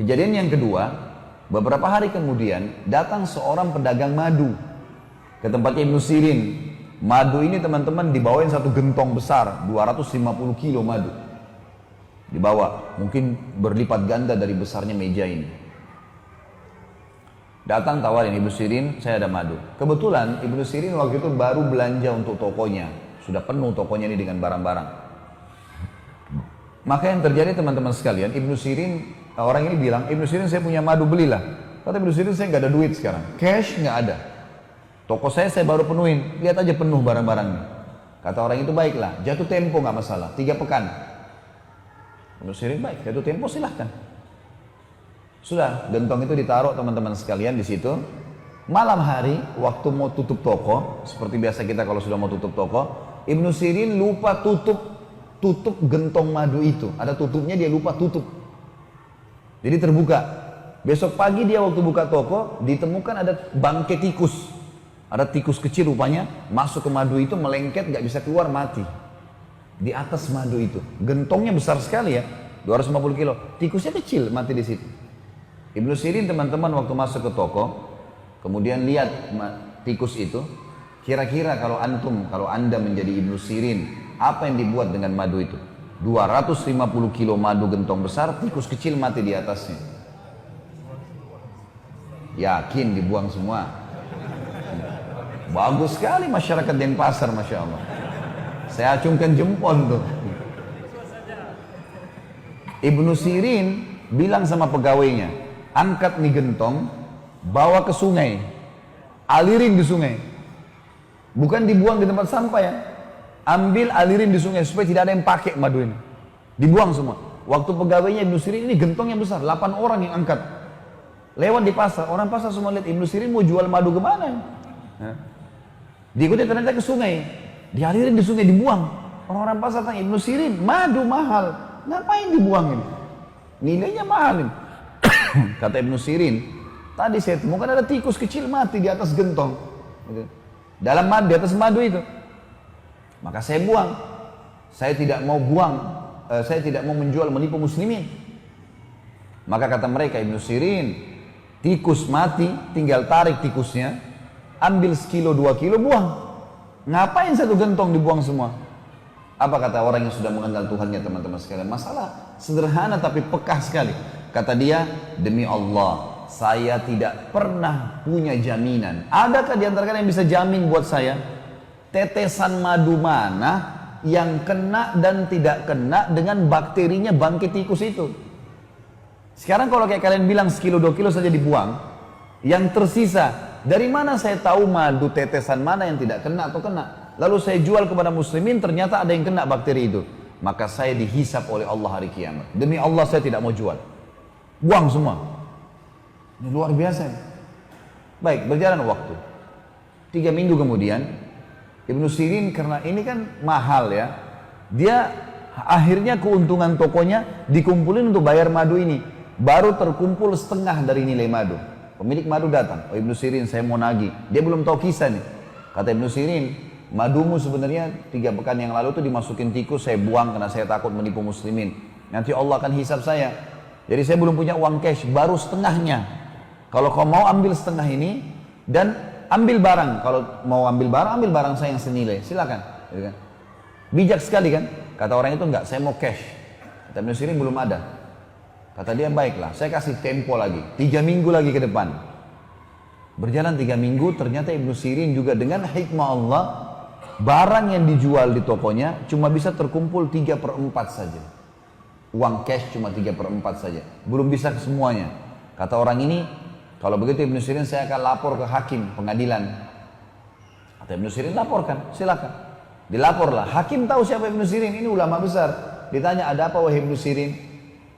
Kejadian yang kedua, beberapa hari kemudian datang seorang pedagang madu ke tempat Ibnu Sirin. Madu ini teman-teman dibawain satu gentong besar, 250 kilo madu. Dibawa, mungkin berlipat ganda dari besarnya meja ini. Datang tawarin Ibnu Sirin, saya ada madu. Kebetulan Ibnu Sirin waktu itu baru belanja untuk tokonya. Sudah penuh tokonya ini dengan barang-barang. Maka yang terjadi teman-teman sekalian, Ibnu Sirin, orang ini bilang, Ibnu Sirin saya punya madu, belilah. Kata Ibnu Sirin, saya nggak ada duit sekarang, cash nggak ada. Toko saya baru penuhin, lihat aja penuh barang-barangnya. Kata orang itu, baiklah, jatuh tempo nggak masalah, 3 pekan. Ibnu Sirin, baik, jatuh tempo silahkan. Sudah, gentong itu ditaruh teman-teman sekalian di situ. Malam hari, waktu mau tutup toko, seperti biasa kita kalau sudah mau tutup toko, Ibnu Sirin lupa tutup gentong madu itu. Ada tutupnya, dia lupa tutup. Jadi terbuka. Besok pagi dia waktu buka toko, ditemukan ada bangkai tikus. Ada tikus kecil rupanya, masuk ke madu itu, melengket, gak bisa keluar, mati. Di atas madu itu. Gentongnya besar sekali ya, 250 kilo. Tikusnya kecil, mati di situ. Ibnu Sirin teman-teman waktu masuk ke toko, kemudian lihat tikus itu, kira-kira kalau anda menjadi Ibnu Sirin, apa yang dibuat dengan madu itu? 250 kilo madu gentong besar, tikus kecil mati di atasnya. Yakin dibuang semua? Bagus sekali masyarakat Denpasar, Masya Allah. Saya acungkan jempol tuh. Ibnu Sirin bilang sama pegawainya, angkat nih gentong, bawa ke sungai, alirin di sungai. Bukan dibuang di tempat sampah ya. Ambil, alirin di sungai supaya tidak ada yang pakai madu ini. Dibuang semua. Waktu pegawainya Ibnu Sirin ini gentong yang besar, 8 orang yang angkat. Lewat di pasar, orang pasar semua lihat Ibnu Sirin mau jual madu kemana? Diikuti ternyata ke sungai, dialirin di sungai, dibuang. Orang-orang pasar tanya, Ibnu Sirin, madu mahal, ngapain dibuang ini? Nilainya mahal ini. Kata Ibnu Sirin, tadi saya temukan ada tikus kecil mati di atas gentong. Dalam madu, di atas madu itu. Maka saya buang. Saya tidak mau buang, saya tidak mau menjual menipu muslimin. Maka kata mereka, Ibnu Sirin, tikus mati, tinggal tarik tikusnya, ambil sekilo 2 kilo, buang. Ngapain satu gentong dibuang semua? Apa kata orang yang sudah mengenal Tuhannya teman-teman sekalian? Masalah sederhana tapi pekah sekali. Kata dia, demi Allah, saya tidak pernah punya jaminan. Adakah di antara kalian yang bisa jamin buat saya? Tetesan madu mana yang kena dan tidak kena dengan bakterinya bangkai tikus itu? Sekarang kalau kayak kalian bilang sekilo 2 kilo saja dibuang, yang tersisa, dari mana saya tahu madu tetesan mana yang tidak kena atau kena? Lalu saya jual kepada muslimin, ternyata ada yang kena bakteri itu. Maka saya dihisap oleh Allah hari kiamat. Demi Allah saya tidak mau jual. Buang semua. Ini luar biasa. Baik, berjalan waktu. 3 minggu kemudian, Ibnu Sirin karena ini kan mahal ya, dia akhirnya keuntungan tokonya dikumpulin untuk bayar madu ini. Baru terkumpul setengah dari nilai madu. Pemilik madu datang, oh Ibnu Sirin saya mau nagih. Dia belum tahu kisah nih. Kata Ibnu Sirin, madumu sebenarnya 3 pekan yang lalu tuh dimasukin tikus, saya buang karena saya takut menipu muslimin. Nanti Allah akan hisab saya. Jadi saya belum punya uang cash, baru setengahnya. Kalau kau mau ambil setengah ini dan ambil barang. Kalau mau ambil barang saya yang senilai. Silakan. Gitu kan? Bijak sekali kan? Kata orang itu enggak, saya mau cash. Kata Ibnu Sirin belum ada. Kata dia, baiklah, saya kasih tempo lagi, 3 minggu lagi ke depan. Berjalan 3 minggu, ternyata Ibnu Sirin juga dengan hikmah Allah, barang yang dijual di tokonya cuma bisa terkumpul 3/4 saja. Uang cash cuma 3/4 saja, belum bisa semuanya. Kata orang ini, kalau begitu Ibnu Sirin saya akan lapor ke hakim pengadilan. Kata Ibnu Sirin, laporkan, silakan. Dilaporlah, hakim tahu siapa Ibnu Sirin, ini ulama besar. Ditanya, ada apa wahai Ibnu Sirin?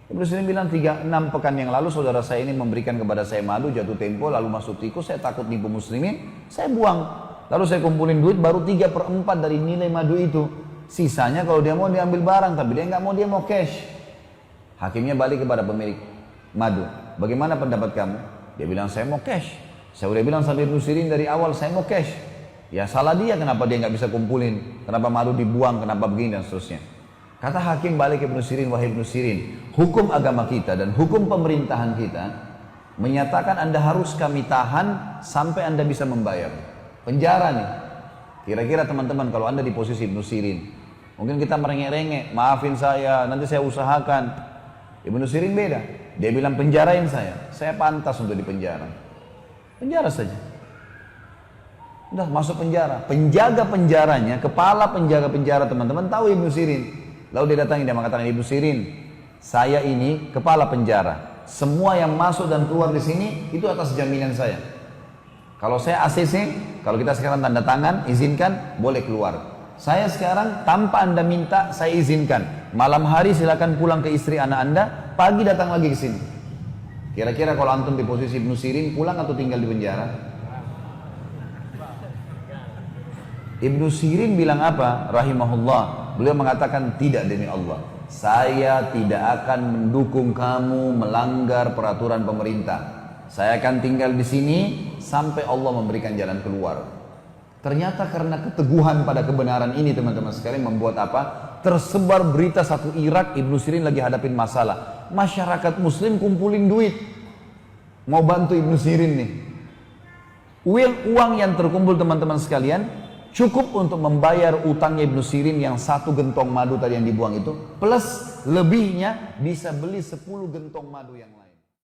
Ibnu Sirin bilang, 6 pekan yang lalu saudara saya ini memberikan kepada saya madu, jatuh tempo, lalu masuk tikus, saya takut nipu muslimin, saya buang. Lalu saya kumpulin duit, baru 3/4 dari nilai madu itu. Sisanya kalau dia mau diambil barang, tapi dia nggak mau, dia mau cash. Hakimnya balik kepada pemilik madu, bagaimana pendapat kamu? Dia bilang, saya mau cash. Saya udah bilang sama Ibnu Sirin dari awal, saya mau cash. Ya salah dia, kenapa dia nggak bisa kumpulin? Kenapa madu dibuang, kenapa begini dan seterusnya. Kata hakim balik Ibnu Sirin, wahai Ibnu Sirin, hukum agama kita dan hukum pemerintahan kita menyatakan Anda harus kami tahan sampai Anda bisa membayar. Penjara nih. Kira-kira teman-teman kalau Anda di posisi Ibnu Sirin, mungkin kita merengek-rengek, maafin saya, nanti saya usahakan. Ibnu Sirin beda. Dia bilang penjarain saya pantas untuk dipenjara. Penjara saja. Udah masuk penjara. Penjaga penjaranya, kepala penjaga penjara teman-teman tahu Ibnu Sirin. Lalu dia datangi, dia mengatakan, Ibnu Sirin, saya ini kepala penjara. Semua yang masuk dan keluar di sini itu atas jaminan saya. Kalau saya ACC, kalau kita sekarang tanda tangan, izinkan, boleh keluar. Saya sekarang tanpa Anda minta, saya izinkan. Malam hari silakan pulang ke istri anak Anda, pagi datang lagi ke sini. Kira-kira kalau antum di posisi Ibnu Sirin, pulang atau tinggal di penjara? Ibnu Sirin bilang apa? Rahimahullah. Beliau mengatakan, tidak demi Allah. Saya tidak akan mendukung kamu melanggar peraturan pemerintah. Saya akan tinggal di sini sampai Allah memberikan jalan keluar. Ternyata karena keteguhan pada kebenaran ini teman-teman sekalian membuat apa? Tersebar berita satu Irak, Ibnu Sirin lagi hadapin masalah. Masyarakat muslim kumpulin duit. Mau bantu Ibnu Sirin nih. Uang yang terkumpul teman-teman sekalian cukup untuk membayar utangnya Ibnu Sirin yang 1 gentong madu tadi yang dibuang itu. Plus lebihnya bisa beli 10 gentong madu yang lain.